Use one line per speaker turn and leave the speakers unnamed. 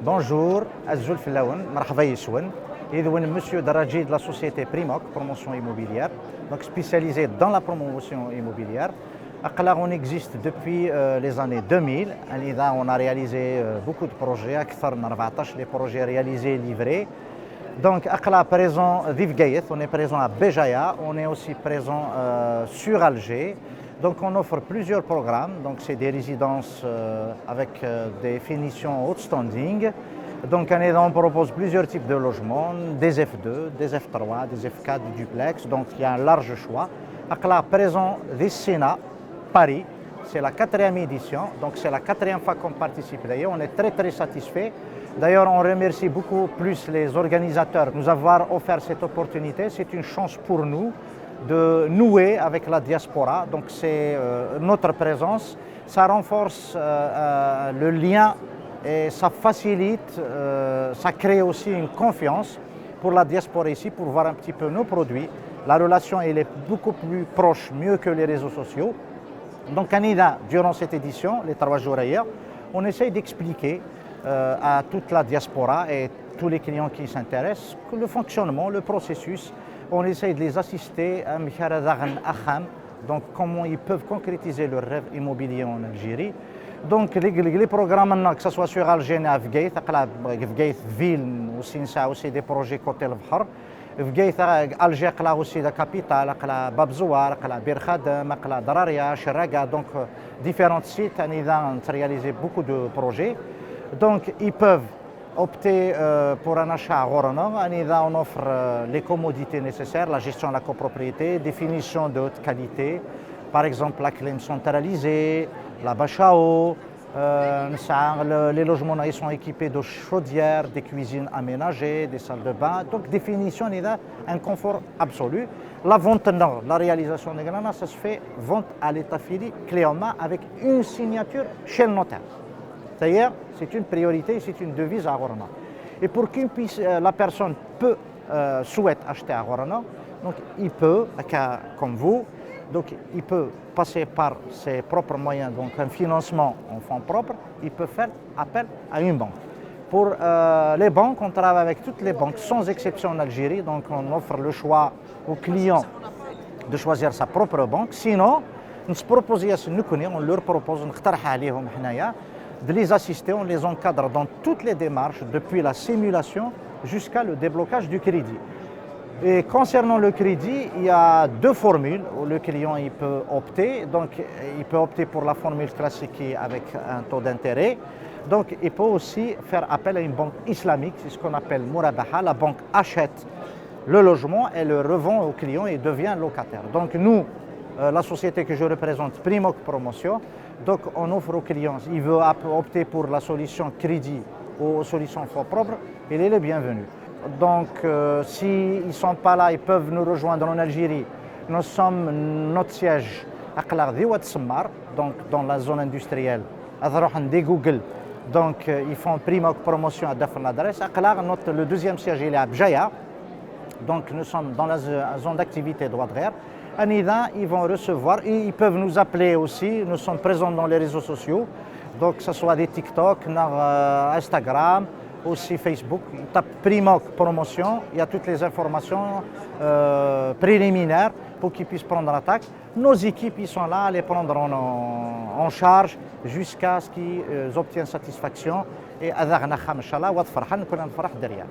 Bonjour, Azul Filaoun, marhaba Yissoun. Monsieur Daraji de la société Primoc, promotion immobilière, donc spécialisée dans la promotion immobilière. On existe depuis les années 2000. On a réalisé beaucoup de projets, les projets réalisés et livrés. Donc, présent à Vivgaït, on est présent à Béjaïa, on est aussi présent sur Alger. Donc, on offre plusieurs programmes. Donc, c'est des résidences avec des finitions outstanding. Donc, on propose plusieurs types de logements, des F2, des F3, des F4, du duplex. Donc, il y a un large choix. Présent à Sénat, Paris. C'est la 4e édition. Donc, c'est la 4e fois qu'on participe. D'ailleurs, on est très, très satisfait. D'ailleurs, on remercie beaucoup plus les organisateurs de nous avoir offert cette opportunité. C'est une chance pour nous de nouer avec la diaspora. Donc, c'est notre présence. Ça renforce le lien et ça facilite, ça crée aussi une confiance pour la diaspora ici, pour voir un petit peu nos produits. La relation, elle est beaucoup plus proche, mieux que les réseaux sociaux. Donc, Anida, durant cette édition, les 3 jours ailleurs, on essaye d'expliquer à toute la diaspora et tous les clients qui s'intéressent le fonctionnement, le processus. On essaye de les assister à donc comment ils peuvent concrétiser leur rêve immobilier en Algérie. Donc les programmes, que ce soit sur Alger et à Vgaït, ville aussi des projets côté le Bahar. Alger aussi la capitale, Babzouar, Bir Khadem, Dararia, Chiraga, donc différents sites. On a réalisé beaucoup de projets. Donc, ils peuvent opter pour un achat à Gorona. On offre les commodités nécessaires, la gestion de la copropriété, des finitions de haute qualité, par exemple la clim centralisée, la bâche à eau. Les logements ils sont équipés de chaudières, des cuisines aménagées, des salles de bain. Donc, définition, un confort absolu. La vente nord, la réalisation des granas, ça se fait vente à l'état fili, clé en main, avec une signature chez le notaire. D'ailleurs, c'est une priorité, c'est une devise à Gorona. Et pour qu'une la personne souhaite acheter à Gorona, donc il peut, comme vous, donc il peut passer par ses propres moyens, donc un financement en fonds propres, il peut faire appel à une banque. Pour les banques, on travaille avec toutes les banques, sans exception en Algérie, donc on offre le choix aux clients de choisir sa propre banque. Sinon, on leur propose de les assister, on les encadre dans toutes les démarches, depuis la simulation jusqu'à le déblocage du crédit. Et concernant le crédit, il y a 2 formules où le client il peut opter. Donc, il peut opter pour la formule classique avec un taux d'intérêt. Donc, il peut aussi faire appel à une banque islamique, c'est ce qu'on appelle Mourabaha. La banque achète le logement et le revend au client et devient locataire. Donc, nous, la société que je représente, Primoc Promotion, donc on offre aux clients, il veut opter pour la solution crédit ou solution fonds propres, il est le bienvenu. Donc s'ils ne sont pas là, ils peuvent nous rejoindre en Algérie. Nous sommes notre siège à Samar, donc dans la zone industrielle. Des Google, donc ils font Primoc Promotion à l'adresse. Le deuxième siège il est à Bjaïa, donc nous sommes dans la zone d'activité droit de guerre. Ils vont recevoir et ils peuvent nous appeler aussi. Nous sommes présents dans les réseaux sociaux, donc que ce soit des TikTok, Instagram, aussi Facebook. Ils tapent Primoc Promotion, il y a toutes les informations préliminaires pour qu'ils puissent prendre l'attaque. Nos équipes ils sont là, les prendront en charge jusqu'à ce qu'ils obtiennent satisfaction et derrière.